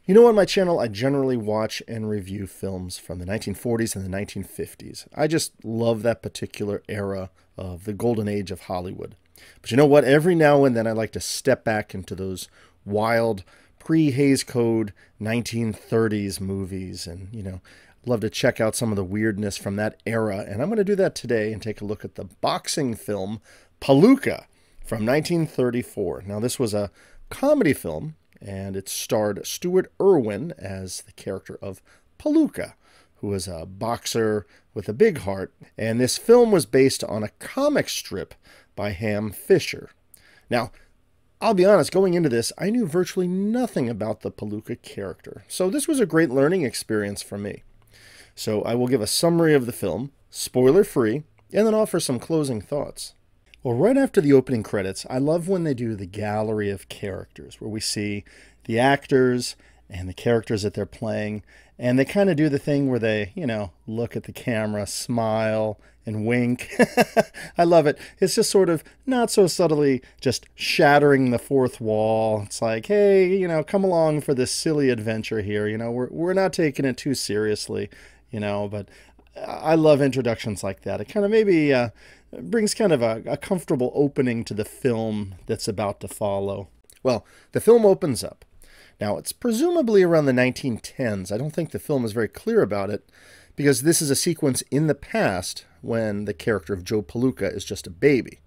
You know, on my channel, I generally watch and review films from the 1940s and the 1950s. I just love that particular era of the golden age of Hollywood. But you know what? Every now and then I like to step back into those wild pre-Hays Code 1930s movies and, love to check out some of the weirdness from that era. And I'm going to do that today and take a look at the boxing film Palooka from 1934. Now, this was a comedy film, and it starred Stuart Erwin as the character of Palooka, who was a boxer with a big heart. And this film was based on a comic strip by Ham Fisher. Now, I'll be honest, going into this, I knew virtually nothing about the Palooka character. So this was a great learning experience for me. So I will give a summary of the film, spoiler-free, and then offer some closing thoughts. Well, right after the opening credits, I love when they do the gallery of characters, where we see the actors and the characters that they're playing, and they kind of do the thing where they, look at the camera, smile, and wink. I love it. It's just sort of not so subtly just shattering the fourth wall. It's like, hey, come along for this silly adventure here. We're not taking it too seriously, but I love introductions like that. It kind of maybe brings kind of a comfortable opening to the film that's about to follow. Well, the film opens up. Now, it's presumably around the 1910s. I don't think the film is very clear about it, because this is a sequence in the past when the character of Joe Palooka is just a baby.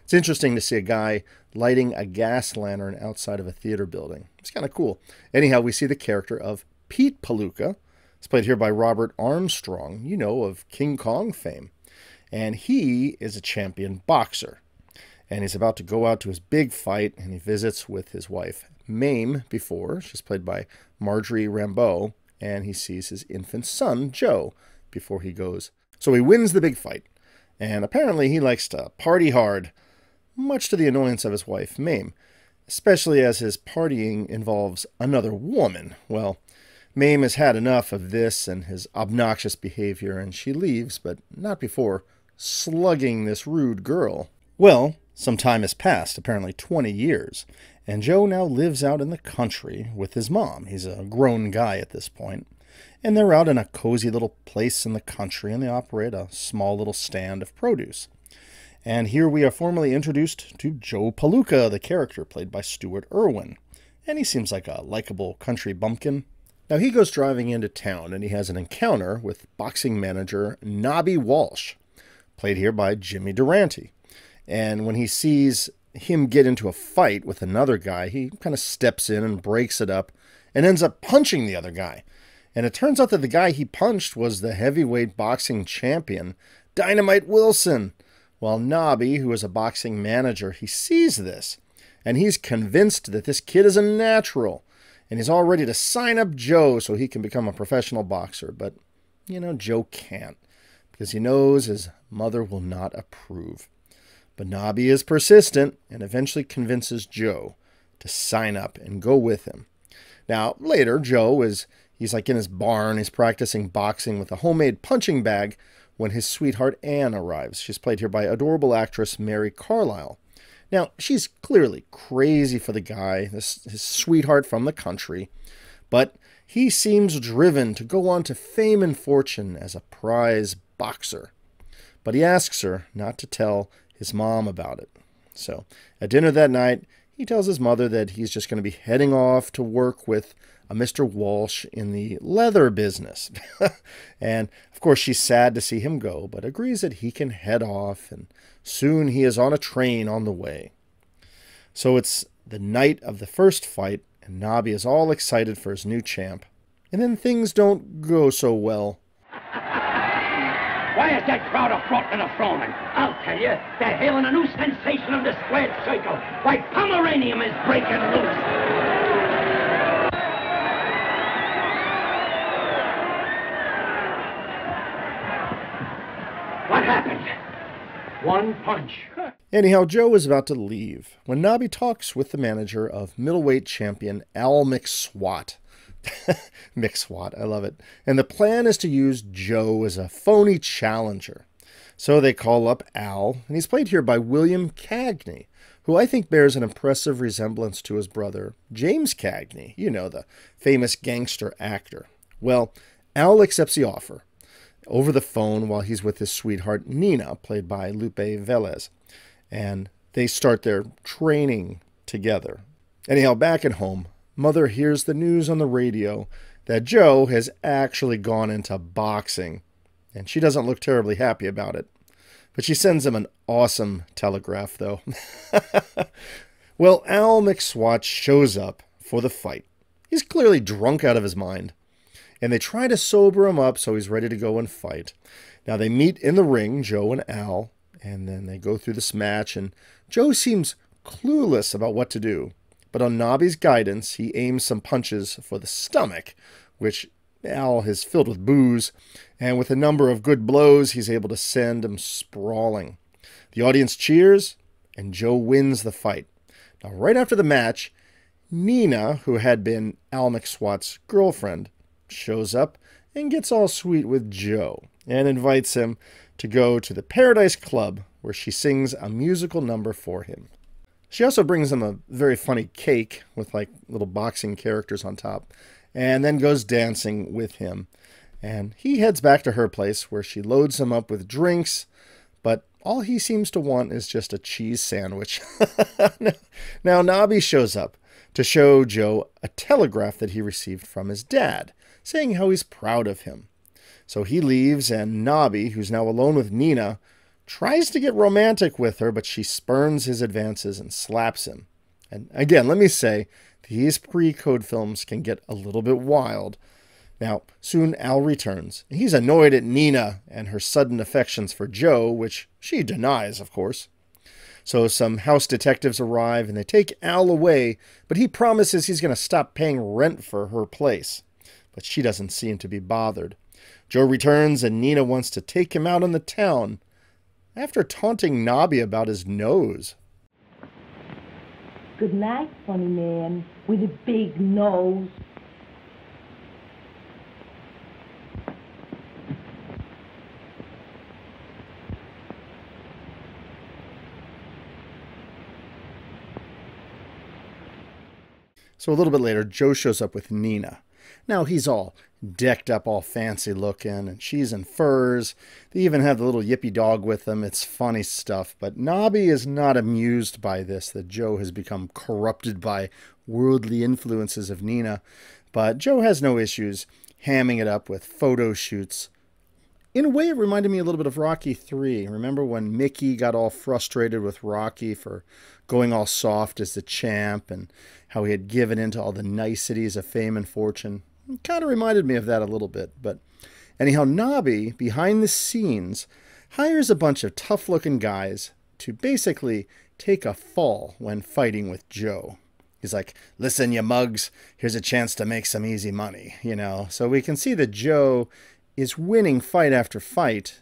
It's interesting to see a guy lighting a gas lantern outside of a theater building. It's kind of cool. Anyhow, we see the character of Pete Palooka. It's played here by Robert Armstrong, of King Kong fame. And he is a champion boxer. And he's about to go out to his big fight, and he visits with his wife, Mame, before. She's played by Marjorie Rambeau. And he sees his infant son, Joe, before he goes. So he wins the big fight. And apparently he likes to party hard, much to the annoyance of his wife, Mame, especially as his partying involves another woman. Well, Mame has had enough of this and his obnoxious behavior, and she leaves, but not before slugging this rude girl. Well, some time has passed, apparently 20 years, and Joe now lives out in the country with his mom. He's a grown guy at this point, and they're out in a cozy little place in the country, and they operate a small little stand of produce. And here we are formally introduced to Joe Palooka, the character played by Stuart Erwin, and he seems like a likable country bumpkin. Now, he goes driving into town, and he has an encounter with boxing manager Nobby Walsh, played here by Jimmy Durante. And when he sees him get into a fight with another guy, he kind of steps in and breaks it up and ends up punching the other guy. And it turns out that the guy he punched was the heavyweight boxing champion, Dynamite Wilson. While Nobby, who is a boxing manager, he sees this, and he's convinced that this kid is a natural. And he's all ready to sign up Joe so he can become a professional boxer. But, Joe can't, because he knows his mother will not approve. But Nobby is persistent and eventually convinces Joe to sign up and go with him. Now, later, he's like in his barn. He's practicing boxing with a homemade punching bag when his sweetheart Anne arrives. She's played here by adorable actress Mary Carlisle. Now, she's clearly crazy for the guy, his sweetheart from the country, but he seems driven to go on to fame and fortune as a prize boxer. But he asks her not to tell his mom about it. So, at dinner that night, he tells his mother that he's just going to be heading off to work with a Mr. Walsh in the leather business. And, of course, she's sad to see him go, but agrees that he can head off, and soon he is on a train on the way. So it's the night of the first fight, and Nobby is all excited for his new champ. And then things don't go so well. Why is that crowd afroth and a-fronin'? I'll tell you, they're hailing a new sensation of the squared circle. Why, Pomeranium is breaking loose. What happened? One punch. Anyhow, Joe is about to leave when Nobby talks with the manager of middleweight champion Al McSwat. McSwat, I love it. And the plan is to use Joe as a phony challenger. So they call up Al, and he's played here by William Cagney, who I think bears an impressive resemblance to his brother, James Cagney, you know, the famous gangster actor. Well, Al accepts the offer over the phone while he's with his sweetheart, Nina, played by Lupe Velez. And they start their training together. Anyhow, back at home, Mother hears the news on the radio that Joe has actually gone into boxing, and she doesn't look terribly happy about it. But she sends him an awesome telegraph, though. Well, Al McSwatch shows up for the fight. He's clearly drunk out of his mind, and they try to sober him up so he's ready to go and fight. Now, they meet in the ring, Joe and Al, and then they go through this match, and Joe seems clueless about what to do. But on Nobby's guidance, he aims some punches for the stomach, which Al has filled with booze, and with a number of good blows, he's able to send him sprawling. The audience cheers, and Joe wins the fight. Now, right after the match, Nina, who had been Al McSwat's girlfriend, shows up and gets all sweet with Joe and invites him to go to the Paradise Club, where she sings a musical number for him. She also brings him a very funny cake with like little boxing characters on top, and then goes dancing with him. And he heads back to her place, where she loads him up with drinks, but all he seems to want is just a cheese sandwich. Now, Nobby shows up to show Joe a telegraph that he received from his dad, saying how he's proud of him. So he leaves, and Nobby, who's now alone with Nina, tries to get romantic with her, but she spurns his advances and slaps him. And again, let me say, these pre-code films can get a little bit wild. Now, soon Al returns. He's annoyed at Nina and her sudden affections for Joe, which she denies, of course. So some house detectives arrive, and they take Al away, but he promises he's going to stop paying rent for her place. But she doesn't seem to be bothered. Joe returns, and Nina wants to take him out in the town, after taunting Nobby about his nose. Good night, funny man with a big nose. So a little bit later, Joe shows up with Nina. Now he's all decked up, all fancy looking, and she's in furs. They even have the little yippy dog with them. It's funny stuff. But Nobby is not amused by this, that Joe has become corrupted by worldly influences of Nina. But Joe has no issues hamming it up with photo shoots. In a way, it reminded me a little bit of Rocky 3. Remember when Mickey got all frustrated with Rocky for going all soft as the champ, and how he had given in to all the niceties of fame and fortune? It kind of reminded me of that a little bit. But anyhow, Nobby, behind the scenes, hires a bunch of tough-looking guys to basically take a fall when fighting with Joe. He's like, listen, you mugs, here's a chance to make some easy money, you know. So we can see that Joe is winning fight after fight,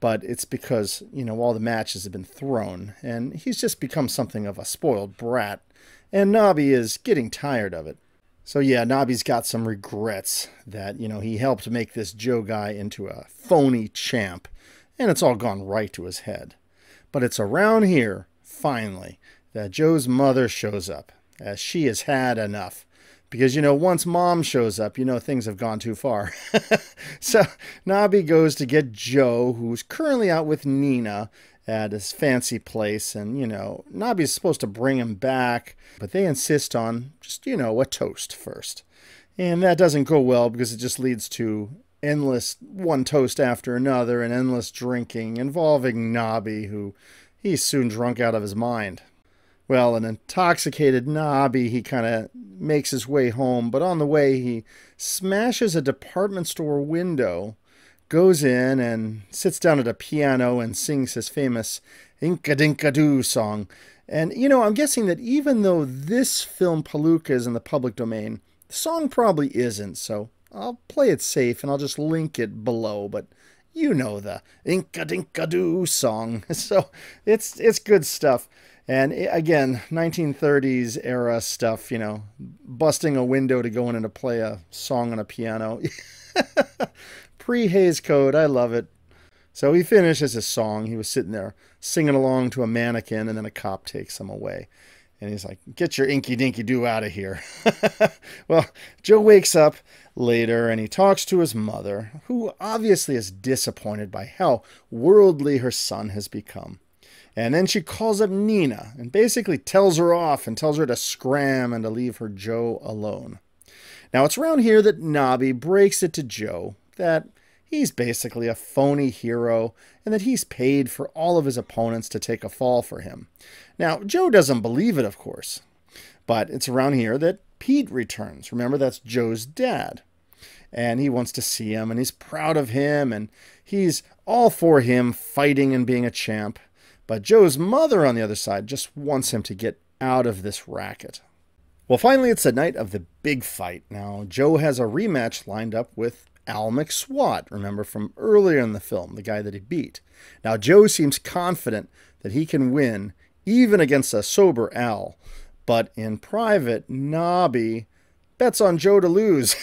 but it's because, you know, all the matches have been thrown, and he's just become something of a spoiled brat, and Nobby is getting tired of it. So yeah, Nobby's got some regrets that, you know, he helped make this Joe guy into a phony champ, and it's all gone right to his head. But it's around here, finally, that Joe's mother shows up, as she has had enough. Because, you know, once Mom shows up, you know things have gone too far. So Nobby goes to get Joe, who's currently out with Nina at his fancy place. And, you know, Nobby's supposed to bring him back, but they insist on just, you know, a toast first. And that doesn't go well, because it just leads to endless one toast after another and endless drinking involving Nobby, who he's soon drunk out of his mind. Well, an intoxicated Nobby, he kind of makes his way home, but on the way he smashes a department store window, goes in and sits down at a piano and sings his famous Inka Dinka Doo song. And, you know, I'm guessing that even though this film Palooka is in the public domain, the song probably isn't, so I'll play it safe and I'll just link it below, but you know the Inka Dinka Doo song. So it's good stuff. And again, 1930s era stuff, you know, busting a window to go in and to play a song on a piano. Pre-Hays Code, I love it. So he finishes his song. He was sitting there singing along to a mannequin, and then a cop takes him away. And he's like, "Get your inky dinky doo out of here." Well, Joe wakes up later and he talks to his mother, who obviously is disappointed by how worldly her son has become. And then she calls up Nina and basically tells her off and tells her to scram and to leave her Joe alone. Now, it's around here that Nobby breaks it to Joe that he's basically a phony hero and that he's paid for all of his opponents to take a fall for him. Now, Joe doesn't believe it, of course, but it's around here that Pete returns. Remember, that's Joe's dad. And he wants to see him, and he's proud of him, and he's all for him fighting and being a champ. But Joe's mother, on the other side, just wants him to get out of this racket. Well, finally, it's the night of the big fight. Now, Joe has a rematch lined up with Al McSwat, remember from earlier in the film, the guy that he beat. Now, Joe seems confident that he can win, even against a sober Al. But in private, Nobby bets on Joe to lose.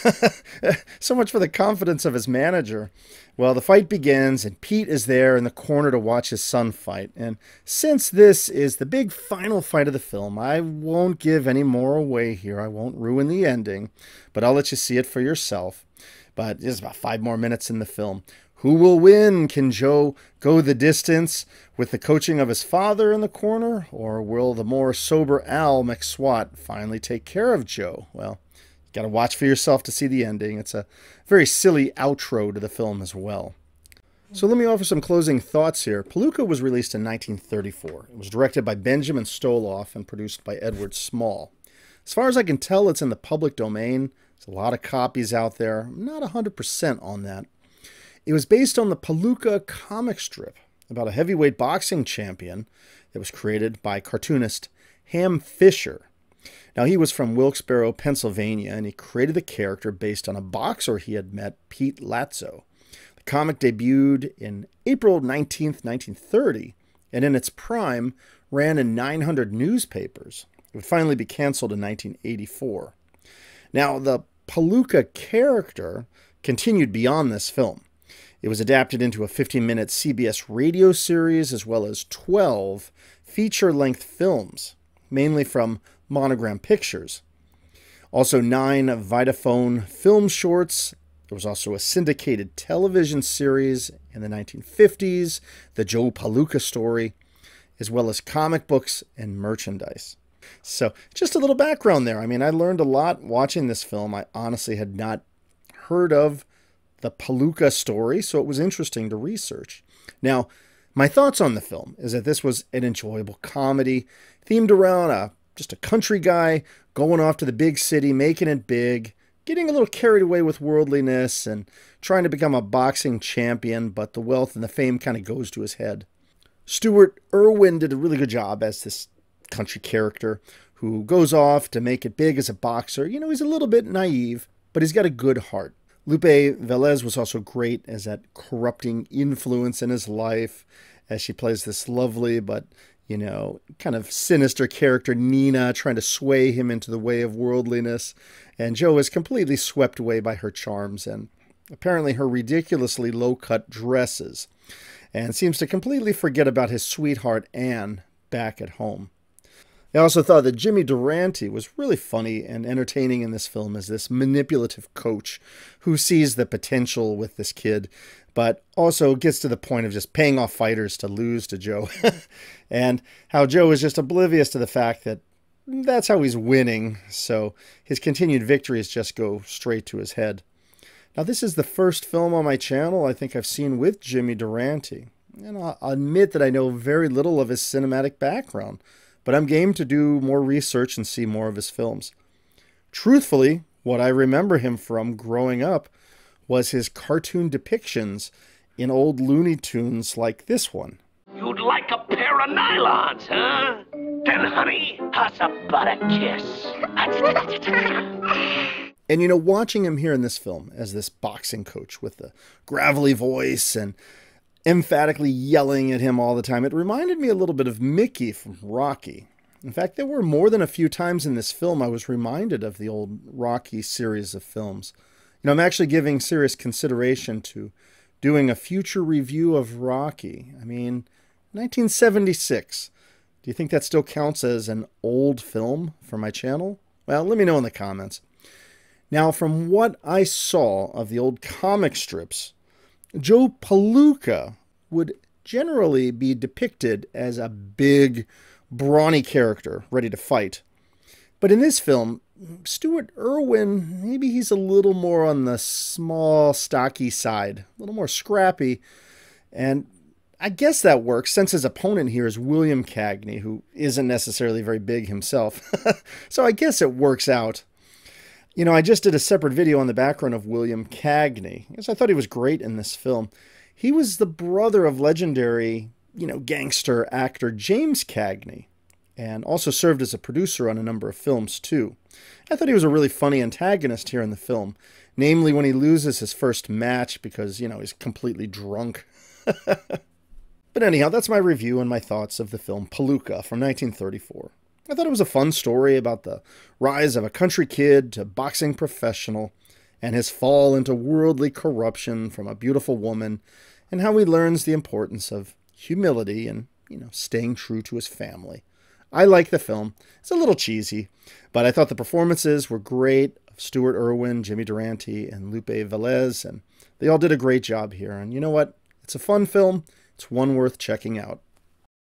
So much for the confidence of his manager. Well, the fight begins, and Pete is there in the corner to watch his son fight. And since this is the big final fight of the film, I won't give any more away here. I won't ruin the ending, but I'll let you see it for yourself. But there's about 5 more minutes in the film. Who will win? Can Joe go the distance with the coaching of his father in the corner? Or will the more sober Al McSwat finally take care of Joe? Well, you got to watch for yourself to see the ending. It's a very silly outro to the film as well. So let me offer some closing thoughts here. Palooka was released in 1934. It was directed by Benjamin Stoloff and produced by Edward Small. As far as I can tell, it's in the public domain. There's a lot of copies out there. I'm not 100% on that. It was based on the Palooka comic strip about a heavyweight boxing champion that was created by cartoonist Ham Fisher. Now, he was from Wilkes-Barre, Pennsylvania, and he created the character based on a boxer he had met, Pete Latzo. The comic debuted in April 19th, 1930, and in its prime ran in 900 newspapers. It would finally be canceled in 1984. Now, the Palooka character continued beyond this film. It was adapted into a 15-minute CBS radio series as well as 12 feature-length films, mainly from Monogram Pictures. Also 9 Vitaphone film shorts. There was also a syndicated television series in the 1950s, The Joe Palooka Story, as well as comic books and merchandise. So just a little background there. I mean, I learned a lot watching this film. I honestly had not heard of the Palooka story, so it was interesting to research. Now, my thoughts on the film is that this was an enjoyable comedy themed around just a country guy going off to the big city, making it big, getting a little carried away with worldliness and trying to become a boxing champion, but the wealth and the fame kind of goes to his head. Stuart Erwin did a really good job as this country character who goes off to make it big as a boxer. You know, he's a little bit naive, but he's got a good heart. Lupe Velez was also great as that corrupting influence in his life as she plays this lovely but, you know, kind of sinister character, Nina, trying to sway him into the way of worldliness. And Joe is completely swept away by her charms and apparently her ridiculously low-cut dresses, and seems to completely forget about his sweetheart, Anne, back at home. I also thought that Jimmy Durante was really funny and entertaining in this film as this manipulative coach who sees the potential with this kid, but also gets to the point of just paying off fighters to lose to Joe. And how Joe is just oblivious to the fact that that's how he's winning, so his continued victories just go straight to his head. Now, this is the first film on my channel I think I've seen with Jimmy Durante, and I'll admit that I know very little of his cinematic background, but I'm game to do more research and see more of his films. Truthfully, what I remember him from growing up was his cartoon depictions in old Looney Tunes like this one. You'd like a pair of nylons, huh? Then, honey, how's about a kiss? And, you know, watching him here in this film as this boxing coach with the gravelly voice and emphatically yelling at him all the time, it reminded me a little bit of Mickey from Rocky. In fact, there were more than a few times in this film I was reminded of the old Rocky series of films. You know, I'm actually giving serious consideration to doing a future review of Rocky. I mean, 1976. Do you think that still counts as an old film for my channel? Well, let me know in the comments. Now, from what I saw of the old comic strips, Joe Palooka would generally be depicted as a big, brawny character ready to fight. But in this film, Stuart Erwin, maybe he's a little more on the small, stocky side, a little more scrappy. And I guess that works since his opponent here is William Cagney, who isn't necessarily very big himself. So I guess it works out. You know, I just did a separate video on the background of William Cagney, because I thought he was great in this film. He was the brother of legendary, gangster actor James Cagney, and also served as a producer on a number of films too. I thought he was a really funny antagonist here in the film, namely when he loses his first match because, he's completely drunk. But anyhow, that's my review and my thoughts of the film Palooka from 1934. I thought it was a fun story about the rise of a country kid to boxing professional and his fall into worldly corruption from a beautiful woman, and how he learns the importance of humility and, staying true to his family. I like the film. It's a little cheesy, but I thought the performances were great of Stuart Erwin, Jimmy Durante, and Lupe Velez, and they all did a great job here. And you know what? It's a fun film. It's one worth checking out.